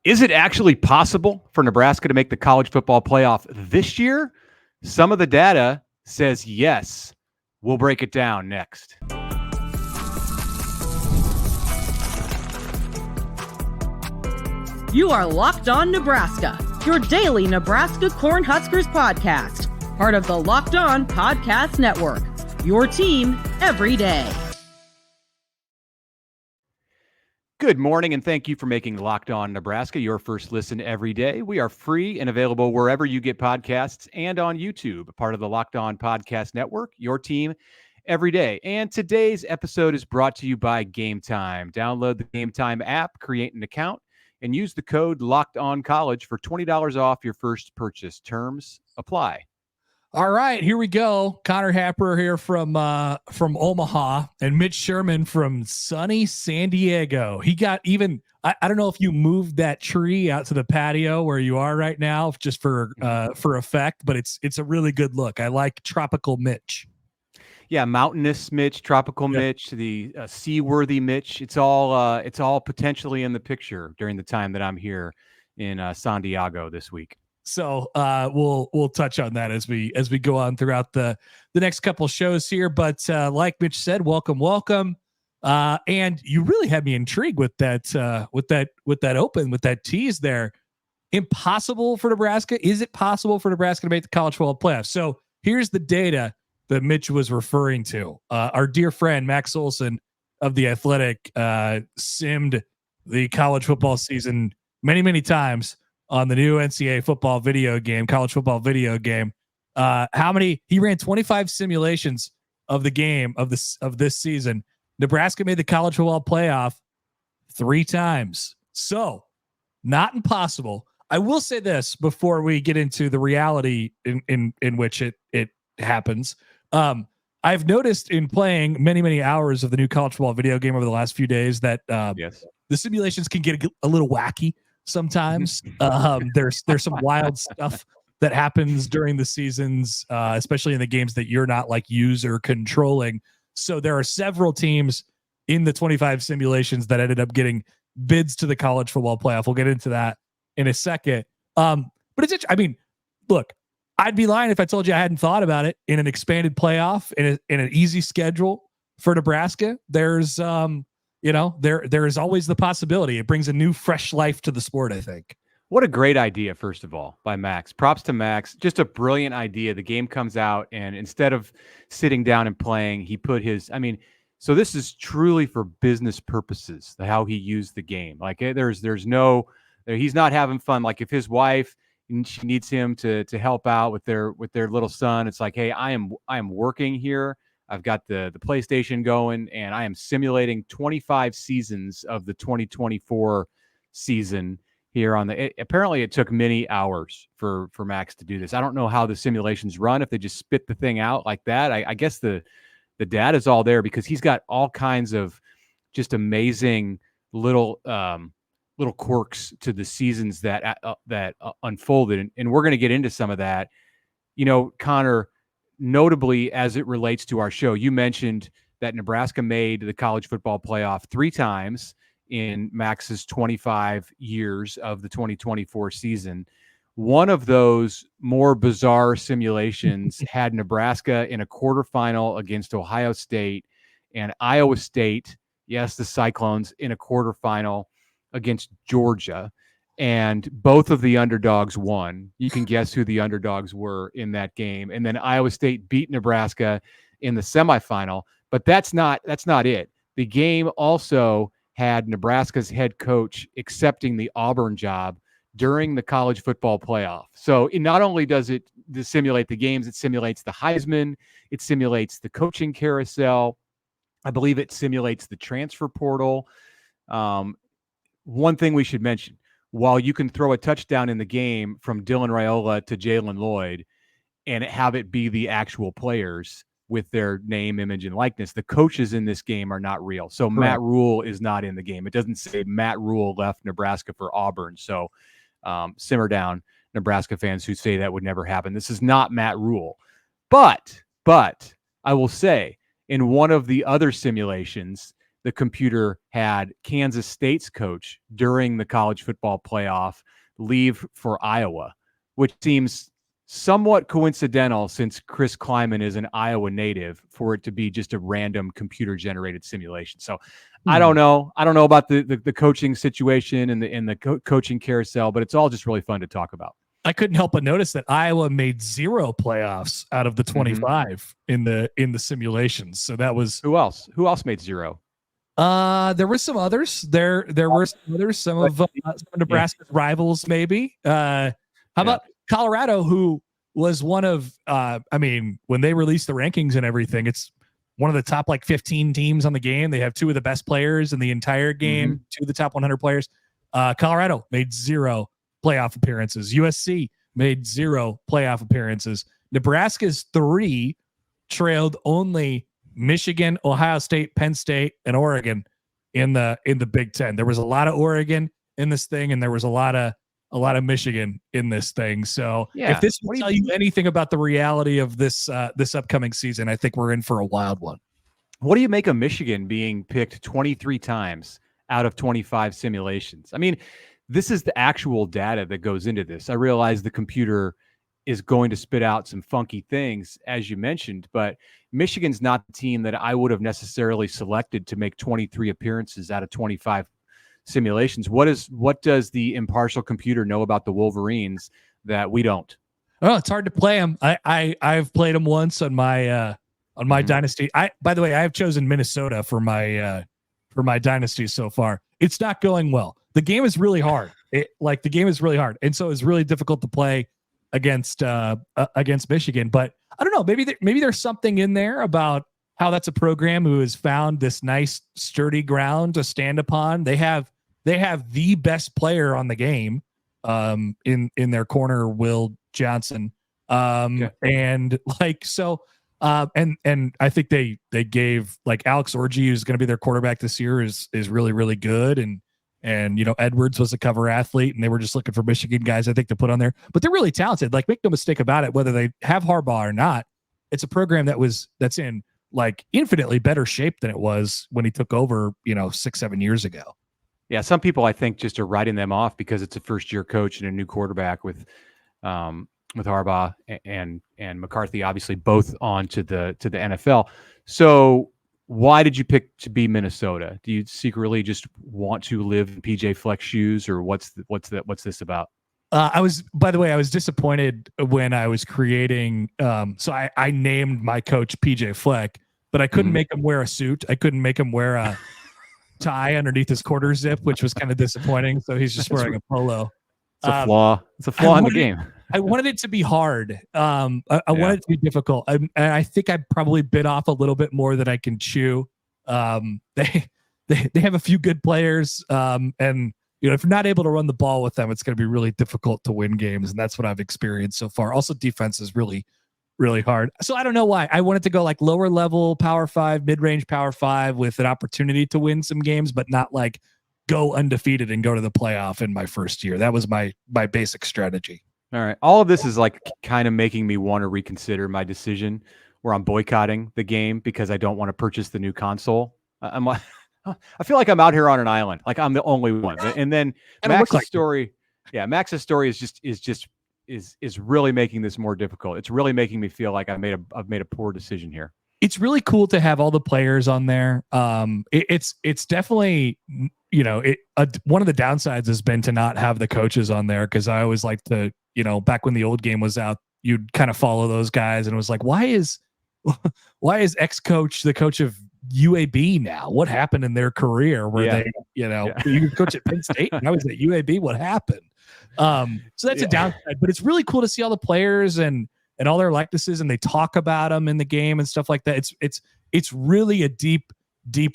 Is it actually possible for Nebraska to make the college football playoff this year? Some of the data says yes. We'll break it down next. You are Locked On Nebraska, your daily Nebraska Cornhuskers podcast, part of the Locked On Podcast Network, your team every day. Good morning, and thank you for making Locked On Nebraska your first listen every day. We are free and available wherever you get podcasts and on YouTube, part of the Locked On Podcast Network, your team every day. And today's episode is brought to you by Gametime. Download the Gametime app, create an account, and use the code LOCKEDONCollege for $20 off your first purchase. Terms apply. All right, here we go. Connor Happer here from Omaha, and Mitch Sherman from sunny San Diego. He got even. I don't know if you moved that tree out to the patio where you are right now, just for effect, but it's a really good look. I like tropical Mitch. Yeah, mountainous Mitch, tropical Mitch, the seaworthy Mitch. It's all potentially in the picture during the time that I'm here in San Diego this week. So we'll touch on that as we go on throughout the next couple shows here. But like Mitch said, welcome. And you really had me intrigued with that tease there. Impossible for Nebraska. Is it possible for Nebraska to make the college football playoffs? So here's the data that Mitch was referring to. Our dear friend Max Olson of The Athletic simmed the college football season many times on the new NCAA football video game, college football video game. He ran 25 simulations of the game of this season. Nebraska made the college football playoff 3 times. So not impossible. I will say this before we get into the reality in which it happens. I've noticed in playing many hours of the new college football video game over the last few days that the simulations can get a little wacky. Sometimes there's some wild stuff that happens during the seasons, especially in the games that you're not like user controlling. So there are several teams in the 25 simulations that ended up getting bids to the college football playoff. We'll get into that in a second. But look, I'd be lying if I told you I hadn't thought about it. In an expanded playoff, in an easy schedule for Nebraska, there's there is always the possibility. It brings a new, fresh life to the sport, I think. What a great idea, first of all, by Max. Props to Max. Just a brilliant idea. The game comes out, and instead of sitting down and playing, he put his, so this is truly for business purposes, how he used the game. Like he's not having fun. Like if his wife, she needs him to help out with their little son, it's like, hey, I am working here. I've got the PlayStation going, and I am simulating 25 seasons of the 2024 season here on apparently it took many hours for Max to do this. I don't know how the simulations run, if they just spit the thing out like that. I guess the data is all there because he's got all kinds of just amazing little quirks to the seasons that unfolded. And we're going to get into some of that. Connor, notably as it relates to our show, you mentioned that Nebraska made the college football playoff 3 times in Max's 25 years of the 2024 season. One of those more bizarre simulations had Nebraska in a quarterfinal against Ohio State, and Iowa State, yes, the Cyclones, in a quarterfinal against Georgia. And both of the underdogs won. You can guess who the underdogs were in that game. And then Iowa State beat Nebraska in the semifinal. But that's not it. The game also had Nebraska's head coach accepting the Auburn job during the college football playoff. So it not only does it simulate the games, it simulates the Heisman, it simulates the coaching carousel. I believe it simulates the transfer portal. One thing we should mention, while you can throw a touchdown in the game from Dylan Raiola to Jalen Lloyd and have it be the actual players with their name, image, and likeness, the coaches in this game are not real. So correct. Matt Rule is not in the game. It doesn't say Matt Rule left Nebraska for Auburn. So simmer down, Nebraska fans who say that would never happen. This is not Matt Rule. But I will say, in one of the other simulations, the computer had Kansas State's coach during the college football playoff leave for Iowa, which seems somewhat coincidental since Chris Kleiman is an Iowa native for it to be just a random computer generated simulation. So I don't know. I don't know about the coaching situation and the coaching carousel, but it's all just really fun to talk about. I couldn't help but notice that Iowa made 0 playoffs out of the 25 in the simulations. So that was who else? Who else made 0? There were some others. There were some others. Some of Nebraska's rivals, maybe. How about Colorado, who was one of? When they released the rankings and everything, it's one of the top 15 teams on the game. They have 2 of the best players in the entire game. 2 of the top 100 players. Colorado made 0 playoff appearances. USC made 0 playoff appearances. Nebraska's 3 trailed only Michigan, Ohio State, Penn State, and Oregon in the Big Ten. There was a lot of Oregon in this thing, and there was a lot of Michigan in this thing. So if this will tell you anything about the reality of this upcoming season, I think we're in for a wild one. What do you make of Michigan being picked 23 times out of 25 simulations? I mean, this is the actual data that goes into this. I realize the computer is going to spit out some funky things, as you mentioned, but Michigan's not the team that I would have necessarily selected to make 23 appearances out of 25 simulations. What does the impartial computer know about the Wolverines that we don't? Oh, it's hard to play them. I've played them once on my dynasty. By the way, I have chosen Minnesota for my dynasty so far. It's not going well. The game is really hard. And so it's really difficult to play against Michigan. But I don't know. Maybe there's something in there about how that's a program who has found this nice sturdy ground to stand upon. They have the best player on the game in their corner, Will Johnson. And I think they gave Alex Orji, who's going to be their quarterback this year, is really, really good. And Edwards was a cover athlete, and they were just looking for Michigan guys, I think, to put on there. But they're really talented. Make no mistake about it, whether they have Harbaugh or not, it's a program that's in infinitely better shape than it was when he took over, 6-7 years ago. Yeah, some people I think just are writing them off because it's a first-year coach and a new quarterback with Harbaugh and McCarthy, obviously both on to the NFL. So why did you pick to be Minnesota? Do you secretly just want to live in PJ Fleck's shoes, or what's this about? I was disappointed when I was creating. So I named my coach PJ Fleck, but I couldn't make him wear a suit. I couldn't make him wear a tie underneath his quarter zip, which was kind of disappointing. So he's just wearing a polo. It's a flaw. It's a flaw in the game. I wanted it to be hard. I wanted it to be difficult. I think I probably bit off a little bit more than I can chew. They have a few good players, and if you're not able to run the ball with them, it's going to be really difficult to win games, and that's what I've experienced so far. Also, defense is really, really hard. So I don't know why I wanted to go lower level Power 5, mid range Power 5 with an opportunity to win some games, but not go undefeated and go to the playoff in my first year. That was my basic strategy. All right. All of this is kind of making me want to reconsider my decision where I'm boycotting the game because I don't want to purchase the new console. I feel like I'm out here on an island. I'm the only one. And then Max's story. Yeah. Max's story is really making this more difficult. It's really making me feel like I've made a poor decision here. It's really cool to have all the players on there. It's definitely, one of the downsides has been to not have the coaches on there, because I always like to, back when the old game was out, you'd kind of follow those guys, and it was why is X coach the coach of UAB now? What happened in their career where you coach at Penn State and I was at UAB? What happened? So that's a downside, but it's really cool to see all the players and all their likenesses, and they talk about them in the game and stuff like that. It's really a deep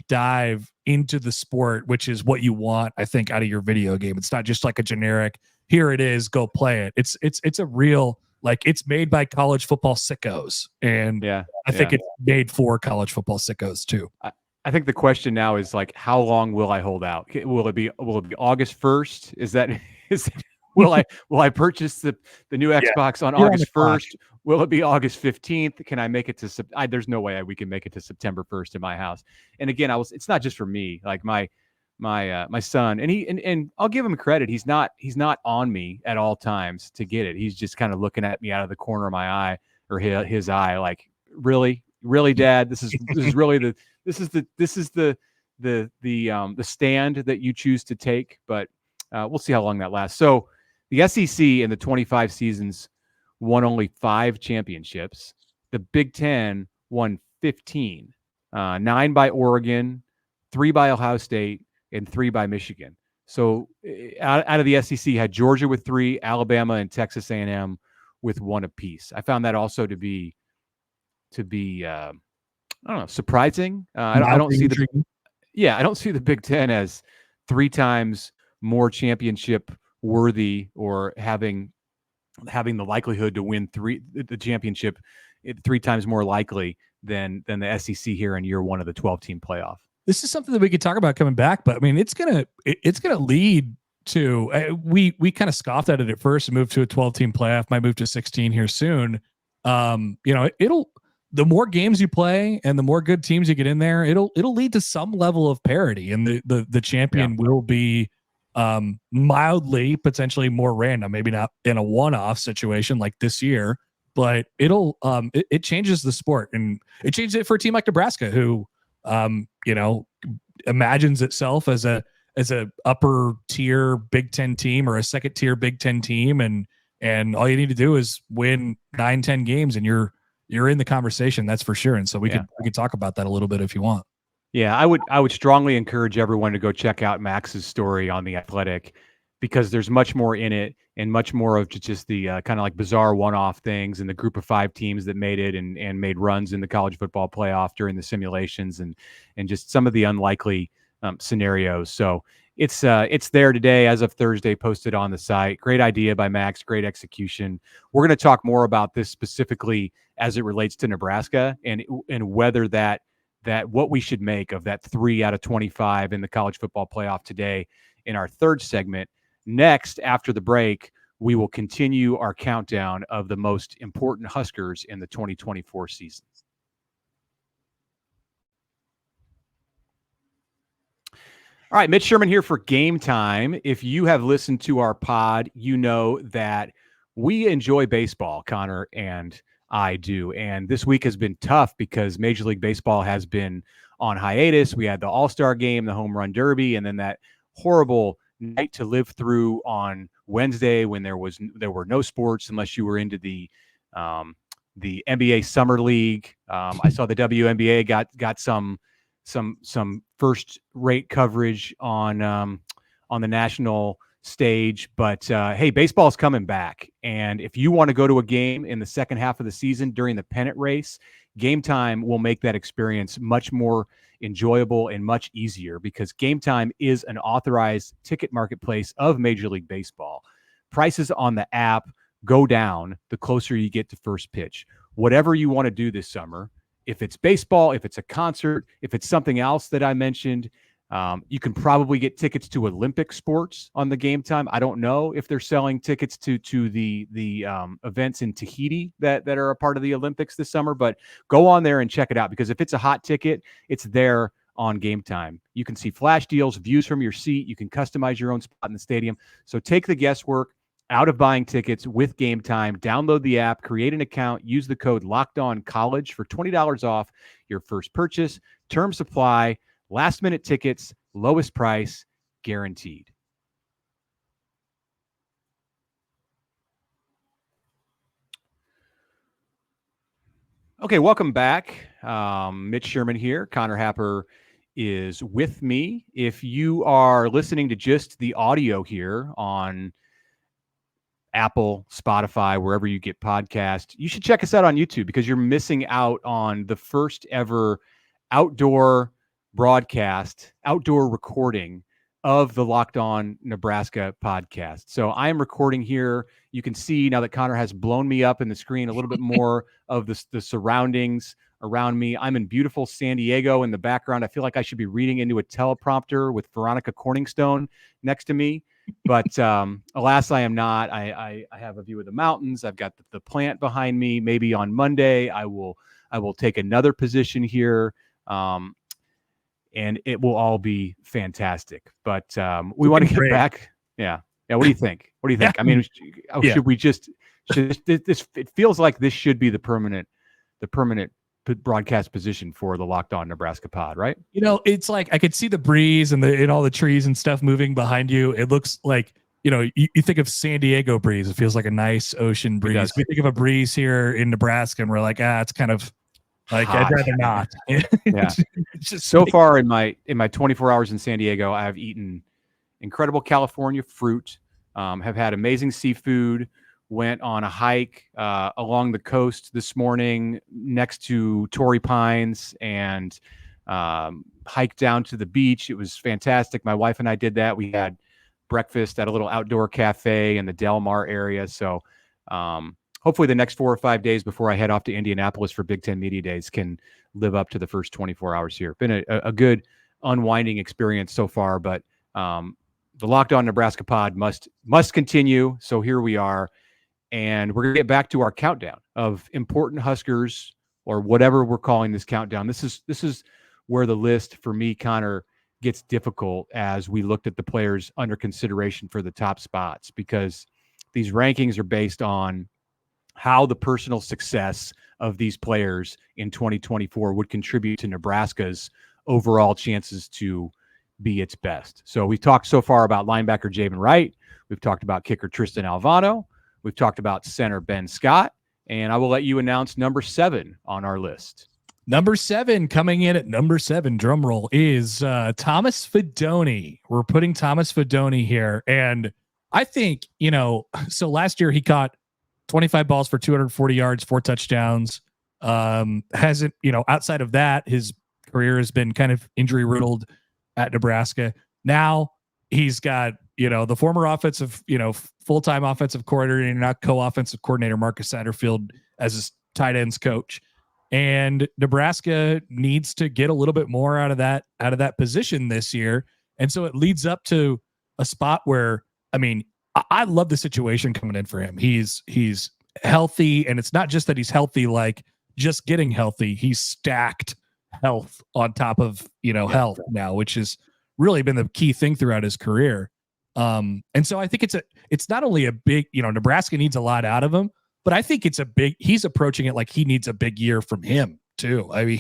dive into the sport, which is what you want, I think, out of your video game. It's not just a generic, here it is, go play it. It's a real, it's made by college football sickos, and I think it's made for college football sickos too. I think the question now is how long will I hold out? Will it be August 1st? Is that will I purchase the new Xbox on You're on August the clock. 1st? Will it be August 15th? Can I make it to there's no way we can make it to September 1st in my house. And again, it's not just for me, like my son, and I'll give him credit. He's not on me at all times to get it. He's just kind of looking at me out of the corner of my eye or his eye, like, really, Dad, this is really the stand that you choose to take. But we'll see how long that lasts. So the SEC in the 25 seasons won only 5 championships. The Big Ten won 15, 9 by Oregon, 3 by Ohio State, and 3 by Michigan. So out of the SEC, had Georgia with 3, Alabama and Texas A&M with 1 apiece. I found that also to be I don't know, surprising. I don't see I don't see the Big Ten as 3 times more championship worthy or having the likelihood to win the championship 3 times more likely than the SEC here in year 1 of the 12-team playoff. This is something that we could talk about coming back, but I mean, it's gonna lead to we kind of scoffed at it at first and moved to a 12-team playoff. Might move to 16 here soon. The more games you play and the more good teams you get in there, it'll lead to some level of parity, and the champion will be mildly potentially more random, maybe not in a one-off situation like this year, but it changes the sport, and it changes it for a team like Nebraska, who imagines itself as a upper tier Big Ten team or a second tier Big Ten team, and all you need to do is win 9-10 games and you're in the conversation. That's for sure. And so we could talk about that a little bit if you want. Yeah, I would strongly encourage everyone to go check out Max's story on The Athletic, because there's much more in it and much more of just the kind of like bizarre one-off things and the group of 5 teams that made it and made runs in the college football playoff during the simulations and just some of the unlikely scenarios. So it's there today as of Thursday, posted on the site. Great idea by Max, great execution. We're going to talk more about this specifically as it relates to Nebraska and whether that what we should make of that 3 out of 25 in the college football playoff today in our third segment. Next, after the break, we will continue our countdown of the most important Huskers in the 2024 season. All right, Mitch Sherman here for Game Time. If you have listened to our pod, you know that we enjoy baseball, Connor and I do. And this week has been tough because Major League Baseball has been on hiatus. We had the All-Star Game, the Home Run Derby, and then that horrible night to live through on Wednesday when there were no sports unless you were into the NBA Summer League. I saw the WNBA got some first rate coverage on the national stage, but hey, baseball's coming back, and if you want to go to a game in the second half of the season during the pennant race, Gametime will make that experience much more enjoyable and much easier, because Gametime is an authorized ticket marketplace of Major League Baseball. Prices on the app go down the closer you get to first pitch. Whatever you want to do this summer, if it's baseball, if it's a concert, if it's something else that I mentioned, you can probably get tickets to Olympic sports on the Gametime. I don't know if they're selling tickets to the events in Tahiti that are a part of the Olympics this summer, but go on there and check it out, because if it's a hot ticket, it's there on Gametime. You can see flash deals, views from your seat. You can customize your own spot in the stadium. So take the guesswork out of buying tickets with Gametime. Download the app, create an account, use the code LOCKEDONCollege for $20 off your first purchase. Terms apply. Last minute tickets, lowest price, guaranteed. Okay, welcome back. Mitch Sherman here. Connor Happer is with me. If you are listening to just the audio here on Apple, Spotify, wherever you get podcasts, you should check us out on YouTube, because you're missing out on the first ever outdoor broadcast, outdoor recording of the Locked On Nebraska podcast. So I am recording here. You can see now that Connor has blown me up in the screen a little bit more of the surroundings around me. I'm in beautiful San Diego in the background. I feel like I should be reading into a teleprompter with Veronica Corningstone next to me. But alas, I am not. I have a view of the mountains. I've got the plant behind me. Maybe on Monday I will take another position here, and it will all be fantastic. But we want to get back. Yeah. What do you think? What do you think? I mean, should we just this? It feels like this should be the permanent broadcast position for the Locked On Nebraska pod, right? It's like I could see the breeze and all the trees and stuff moving behind you. It looks like, you think of San Diego breeze. It feels like a nice ocean breeze. We think of a breeze here in Nebraska and we're like, it's kind of like hot. I'd rather not. Yeah. Just so far in my 24 hours in San Diego, I've eaten incredible California fruit, have had amazing seafood, went on a hike along the coast this morning next to Torrey Pines and hiked down to the beach. It was fantastic. My wife and I did that. We had breakfast at a little outdoor cafe in the Del Mar area. So hopefully the next 4 or 5 days before I head off to Indianapolis for Big Ten Media Days can live up to the first 24 hours here. Been a good unwinding experience so far, but the Locked On Nebraska pod must continue. So here we are. And we're going to get back to our countdown of important Huskers, or whatever we're calling this countdown. This is where the list for me, Connor, gets difficult as we looked at the players under consideration for the top spots, because these rankings are based on how the personal success of these players in 2024 would contribute to Nebraska's overall chances to be its best. So we've talked so far about linebacker Javen Wright. We've talked about kicker Tristan Alvano. We've talked about center Ben Scott, and I will let you announce number 7 on our list. Number 7, coming in at number 7, drum roll, is Thomas Fidone. We're putting Thomas Fidone here. And I think, so last year he caught 25 balls for 240 yards, 4 touchdowns. Hasn't, outside of that, his career has been kind of injury riddled at Nebraska. Now he's got, the former offensive, full-time offensive coordinator, not co-offensive coordinator, Marcus Satterfield, as his tight ends coach. And Nebraska needs to get a little bit more out of that position this year. And so it leads up to a spot where, I love the situation coming in for him. He's healthy, and it's not just that he's healthy, like just getting healthy. He's stacked health on top of, health now, which has really been the key thing throughout his career. And so I think it's not only a big, Nebraska needs a lot out of him, but I think he's approaching it like he needs a big year from him too. I mean,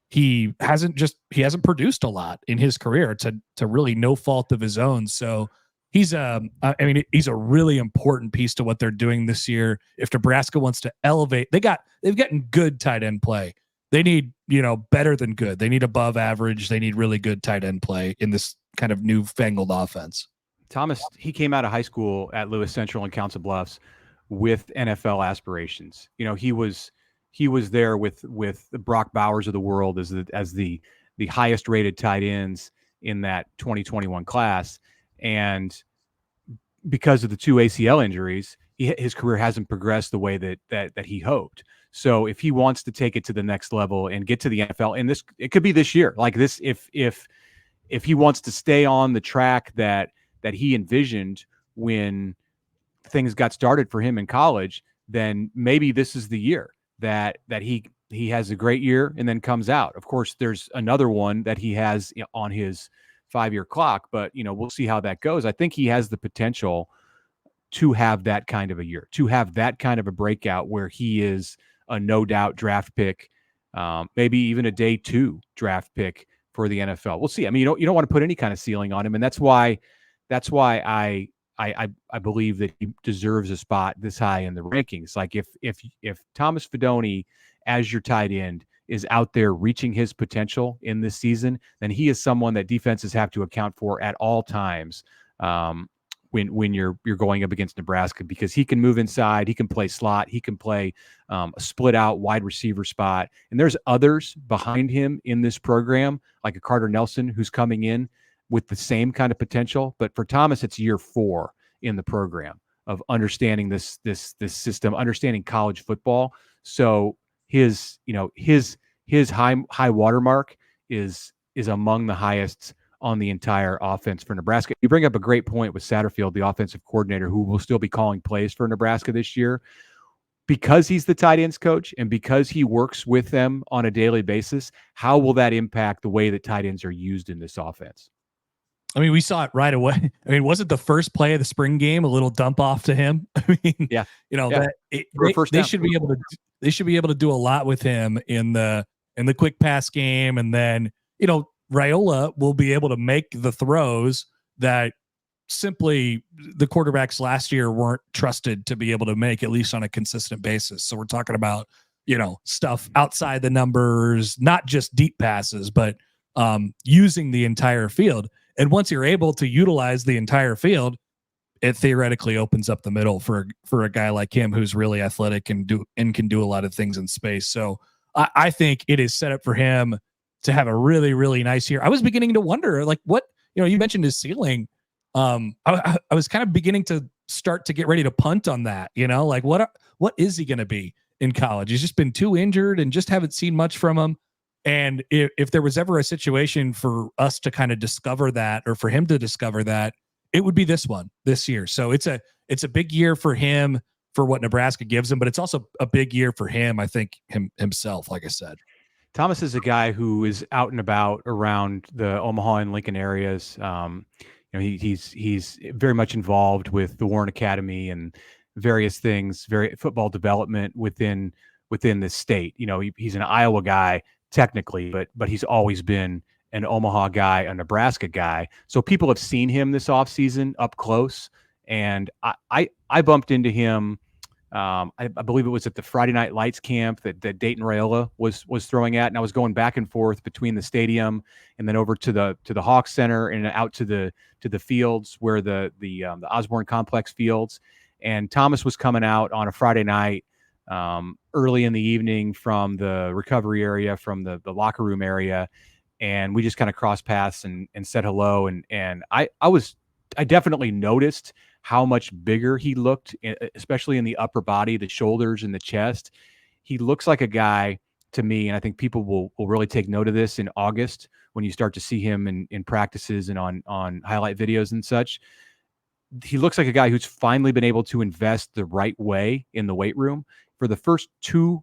he hasn't produced a lot in his career to really no fault of his own. So he's a really important piece to what they're doing this year. If Nebraska wants to elevate, they've gotten good tight end play. They need, better than good. They need above average. They need really good tight end play in this kind of newfangled offense. Thomas, he came out of high school at Lewis Central in Council Bluffs with NFL aspirations. He was there with the Brock Bowers of the world as the highest rated tight ends in that 2021 class. And because of the 2 ACL injuries, his career hasn't progressed the way that he hoped. So if he wants to take it to the next level and get to the NFL, and it could be this year, like this, if he wants to stay on the track that he envisioned when things got started for him in college, then maybe this is the year that he has a great year and then comes out. Of course, there's another one that he has on his 5-year clock, but we'll see how that goes. I think he has the potential to have that kind of a year, to have that kind of a breakout where he is a no doubt draft pick, maybe even a day 2 draft pick for the NFL. We'll see. I mean, you don't want to put any kind of ceiling on him, and that's why I believe that he deserves a spot this high in the rankings. Like if Thomas Fidone as your tight end is out there reaching his potential in this season, then he is someone that defenses have to account for at all times when you're going up against Nebraska, because he can move inside, he can play slot, he can play a split out wide receiver spot. And there's others behind him in this program, like a Carter Nelson, who's coming in with the same kind of potential. But for Thomas, it's year 4 in the program of understanding this system, understanding college football. So his high watermark is among the highest on the entire offense for Nebraska. You bring up a great point with Satterfield, the offensive coordinator, who will still be calling plays for Nebraska this year. Because he's the tight ends coach and because he works with them on a daily basis, how will that impact the way that tight ends are used in this offense? I mean, we saw it right away. I mean, wasn't the first play of the spring game a little dump off to him? I mean, yeah, they should be able to. They should be able to do a lot with him in the quick pass game, and then Raiola will be able to make the throws that simply the quarterbacks last year weren't trusted to be able to make, at least on a consistent basis. So we're talking about, stuff outside the numbers, not just deep passes, but using the entire field. And once you're able to utilize the entire field, it theoretically opens up the middle for a guy like him who's really athletic and can do a lot of things in space. So I think it is set up for him to have a really, really nice year. I was beginning to wonder, like, what, you mentioned his ceiling. I was kind of beginning to start to get ready to punt on that, like what is he going to be in college? He's just been too injured and just haven't seen much from him. And if there was ever a situation for us to kind of discover that, or for him to discover that, it would be this year. So it's a big year for him, for what Nebraska gives him, but it's also a big year for him, I think, himself, like I said. Thomas is a guy who is out and about around the Omaha and Lincoln areas. He's very much involved with the Warren Academy and various things, football development within the state. He's an Iowa guy technically, but he's always been an Omaha guy, a Nebraska guy. So people have seen him this offseason up close. And I bumped into him. I believe it was at the Friday Night Lights camp that Dayton Raiola was throwing at, and I was going back and forth between the stadium and then over to the Hawks Center and out to the fields where the Osborne Complex fields. And Thomas was coming out on a Friday night early in the evening from the recovery area, from the locker room area, and we just kind of crossed paths and said hello. And I definitely noticed how much bigger he looked, especially in the upper body, the shoulders and the chest. He looks like a guy to me, and I think people will really take note of this in August when you start to see him in practices and on highlight videos and such. He looks like a guy who's finally been able to invest the right way in the weight room. For the first 2+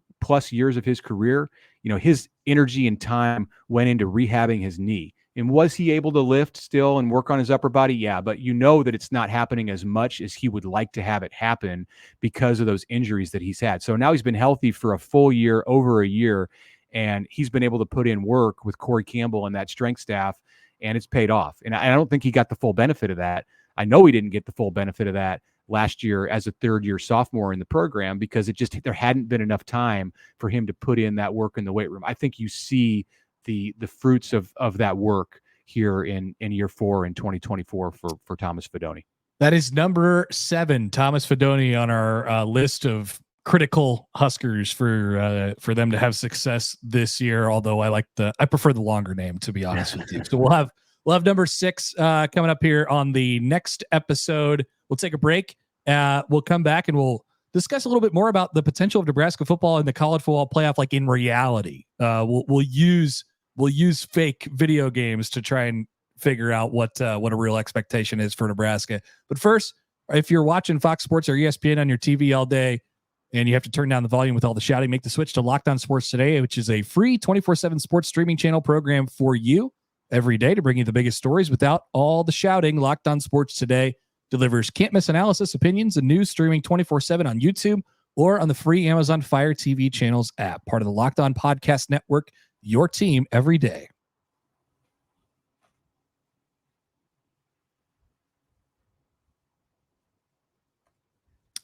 years of his career, his energy and time went into rehabbing his knee. And was he able to lift still and work on his upper body? Yeah, but that it's not happening as much as he would like to have it happen because of those injuries that he's had. So now he's been healthy for a full year, over a year, and he's been able to put in work with Corey Campbell and that strength staff, and it's paid off. And I don't think he got the full benefit of that. I know he didn't get the full benefit of that last year as a third-year sophomore in the program because there hadn't been enough time for him to put in that work in the weight room. I think you see the fruits of that work here in year 4 in 2024 for Thomas Fidone. That is number 7, Thomas Fidone, on our list of critical Huskers for them to have success this year. Although I prefer the longer name, to be honest with you. So we'll have number 6 coming up here on the next episode. We'll take a break. We'll come back and we'll discuss a little bit more about the potential of Nebraska football in the college football playoff, like in reality. We'll use fake video games to try and figure out what a real expectation is for Nebraska. But first, if you're watching Fox Sports or ESPN on your TV all day and you have to turn down the volume with all the shouting, make the switch to Locked On Sports Today, which is a free 24/7 sports streaming channel program for you every day to bring you the biggest stories without all the shouting. Locked On Sports Today delivers can't-miss analysis, opinions, and news streaming 24/7 on YouTube or on the free Amazon Fire TV channels app, part of the Locked On Podcast Network, your team every day.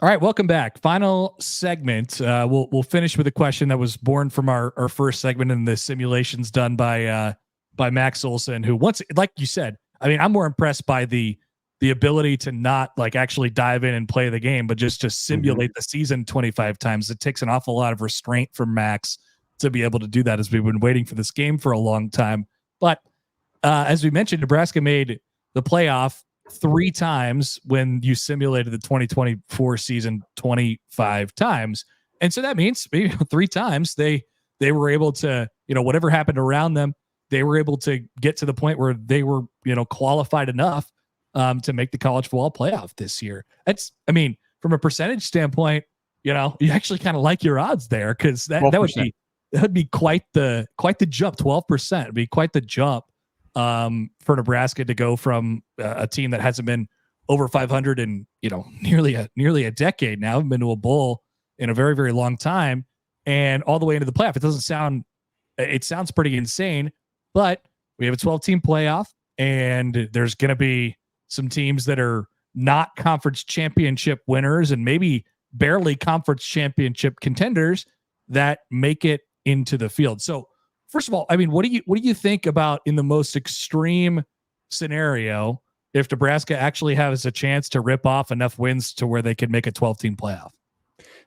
All right, welcome back. Final segment. We'll finish with a question that was born from our first segment in the simulations done by Max Olson, who, once, like you said, I mean, I'm more impressed by the ability to not like actually dive in and play the game, but just to simulate the season 25 times. It takes an awful lot of restraint from Max to be able to do that, as we've been waiting for this game for a long time. But as we mentioned, Nebraska made the playoff 3 times when you simulated the 2024 season 25 times. And so that means maybe 3 times they were able to, whatever happened around them, they were able to get to the point where they were, qualified enough to make the college football playoff this year. From a percentage standpoint, you actually kind of like your odds there, because that would be quite the jump. 12% would be quite the jump for Nebraska to go from a team that hasn't been over 500 in nearly a decade now, haven't been to a bowl in a very, very long time, and all the way into the playoff. It sounds pretty insane, but we have a 12-team playoff, and there's going to be some teams that are not conference championship winners and maybe barely conference championship contenders that make it into the field. So first of all, what do you think about, in the most extreme scenario, if Nebraska actually has a chance to rip off enough wins to where they could make a 12-team playoff?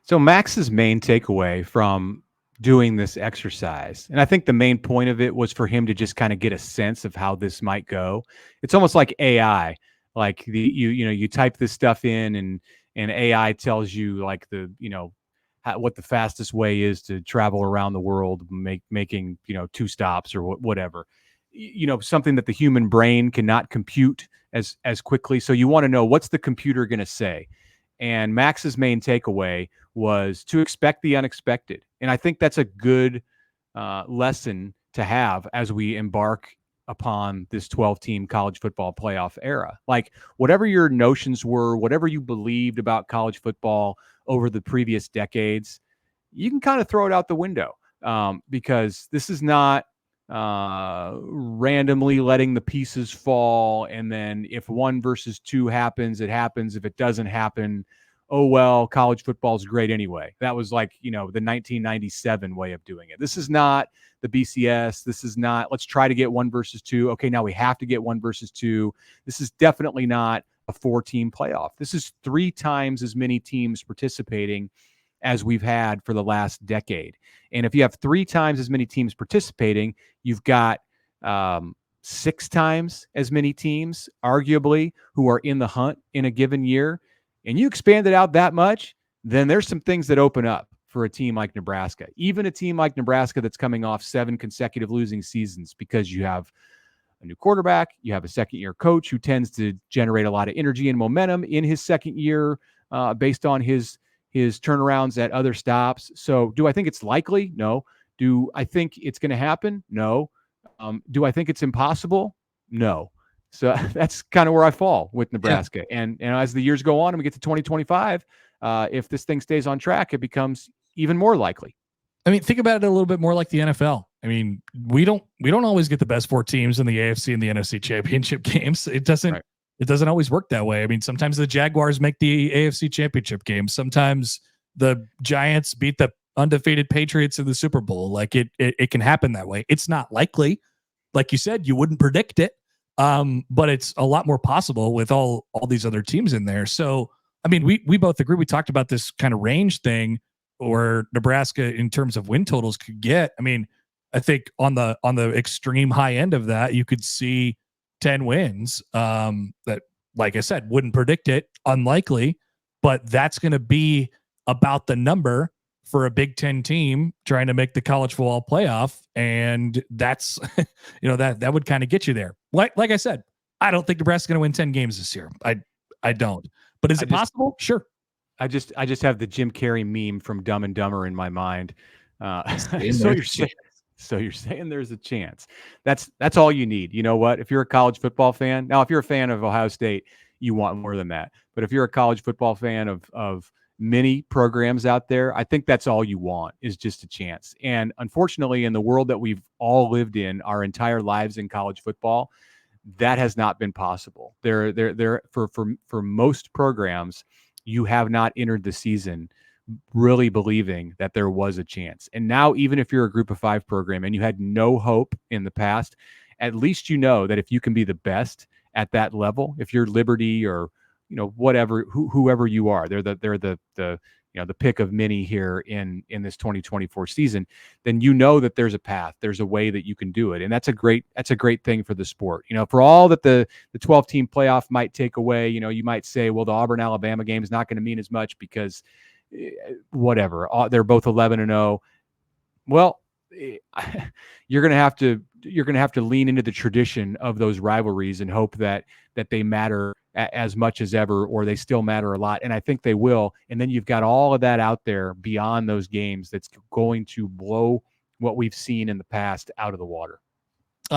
So Max's main takeaway from doing this exercise, and I think the main point of it was for him to just kind of get a sense of how this might go. It's almost like AI. Like you type this stuff in, and AI tells you like what the fastest way is to travel around the world, making 2 stops or whatever. Something that the human brain cannot compute as quickly. So you want to know, what's the computer going to say? And Max's main takeaway was to expect the unexpected. And I think that's a good lesson to have as we embark upon this 12-team college football playoff era. Like, whatever your notions were, whatever you believed about college football over the previous decades, you can kind of throw it out the window, because this is not randomly letting the pieces fall. And then if 1 versus 2 happens, it happens. If it doesn't happen, oh, well, college football is great anyway. That was like, the 1997 way of doing it. This is not the BCS. This is not, let's try to get 1 versus 2. Okay, now we have to get 1 versus 2. This is definitely not a 4-team playoff. This is 3 times as many teams participating as we've had for the last decade. And if you have 3 times as many teams participating, you've got 6 times as many teams, arguably, who are in the hunt in a given year. And you expand it out that much, then there's some things that open up for a team like Nebraska. Even a team like Nebraska that's coming off 7 consecutive losing seasons, because you have a new quarterback, you have a second-year coach who tends to generate a lot of energy and momentum in his second year based on his turnarounds at other stops. So do I think it's likely? No. Do I think it's going to happen? No. Do I think it's impossible? No. So that's kind of where I fall with Nebraska. Yeah. And as the years go on and we get to 2025, if this thing stays on track, it becomes even more likely. Think about it a little bit more like the NFL. We don't always get the best 4 teams in the AFC and the NFC championship games. It doesn't always work that way. Sometimes the Jaguars make the AFC championship game. Sometimes the Giants beat the undefeated Patriots in the Super Bowl. Like it can happen that way. It's not likely. Like you said, you wouldn't predict it. But it's a lot more possible with all these other teams in there. So, we both agree. We talked about this kind of range thing, or Nebraska in terms of win totals could get. I think on the extreme high end of that, you could see 10 wins. That, like I said, wouldn't predict it, unlikely, but that's going to be about the number for a Big Ten team trying to make the college football playoff. And that's, that would kind of get you there. Like I said, I don't think Nebraska's going to win 10 games this year. I don't. But is it possible? Sure. I just have the Jim Carrey meme from Dumb and Dumber in my mind. So you're saying there's a chance. That's all you need. You know what? If you're a college football fan, now if you're a fan of Ohio State, you want more than that. But if you're a college football fan of many programs out there, I think that's all you want, is just a chance. And unfortunately, in the world that we've all lived in our entire lives in college football, that has not been possible. For most programs, you have not entered the season really believing that there was a chance. And now, even if you're a Group of 5 program and you had no hope in the past, at least you know that if you can be the best at that level, if you're Liberty or whatever, whoever you are, they're the pick of many here in this 2024 season, then that there's a path, there's a way that you can do it. And that's a great thing for the sport. For all that the 12-team playoff might take away, you might say, well, the Auburn-Alabama game is not going to mean as much because whatever, they're both 11-0. Well, you're going to have to lean into the tradition of those rivalries and hope that they matter as much as ever, or they still matter a lot. And I think they will. And then you've got all of that out there beyond those games that's going to blow what we've seen in the past out of the water.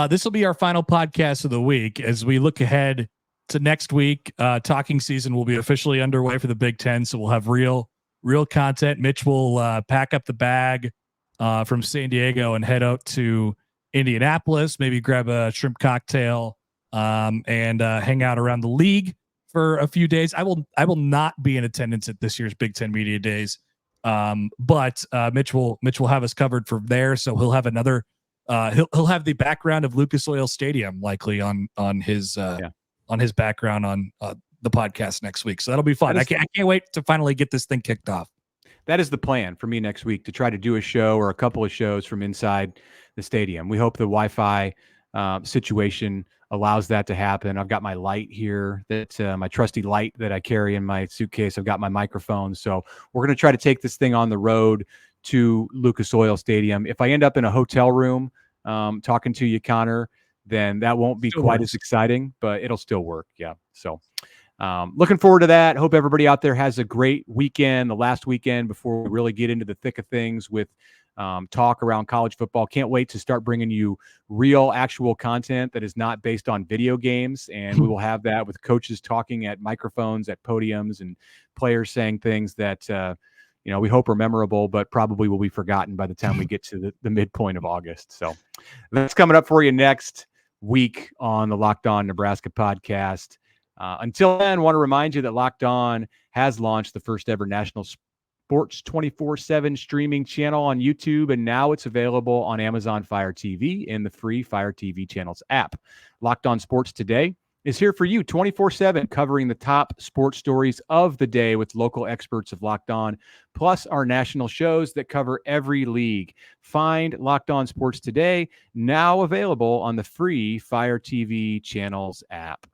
This will be our final podcast of the week as we look ahead to next week. Talking season will be officially underway for the Big Ten, so we'll have real content. Mitch will pack up the bag from San Diego and head out to Indianapolis, maybe grab a shrimp cocktail and hang out around the league for a few days. I will not be in attendance at this year's Big Ten Media Days, but Mitch will have us covered from there. So he'll have another. He'll have the background of Lucas Oil Stadium likely on his background on the podcast next week. So that'll be fun. I can't wait to finally get this thing kicked off. That is the plan for me next week, to try to do a show or a couple of shows from inside the stadium. We hope the Wi-Fi situation allows that to happen. I've got my light here, that my trusty light that I carry in my suitcase. I've got my microphone. So we're going to try to take this thing on the road to Lucas Oil Stadium. If I end up in a hotel room talking to you, Connor, then that won't be quite as exciting, but it'll still work. Yeah. So looking forward to that. Hope everybody out there has a great weekend, the last weekend before we really get into the thick of things with talk around college football. Can't wait to start bringing you real, actual content that is not based on video games. And we will have that with coaches talking at microphones, at podiums, and players saying things that, we hope are memorable, but probably will be forgotten by the time we get to the midpoint of August. So that's coming up for you next week on the Locked On Nebraska podcast. Until then, I want to remind you that Locked On has launched the first ever national sports 24/7 streaming channel on YouTube, and now it's available on Amazon Fire TV in the free Fire TV channels app. Locked On Sports Today is here for you 24/7, covering the top sports stories of the day with local experts of Locked On, plus our national shows that cover every league. Find Locked On Sports Today, now available on the free Fire TV channels app.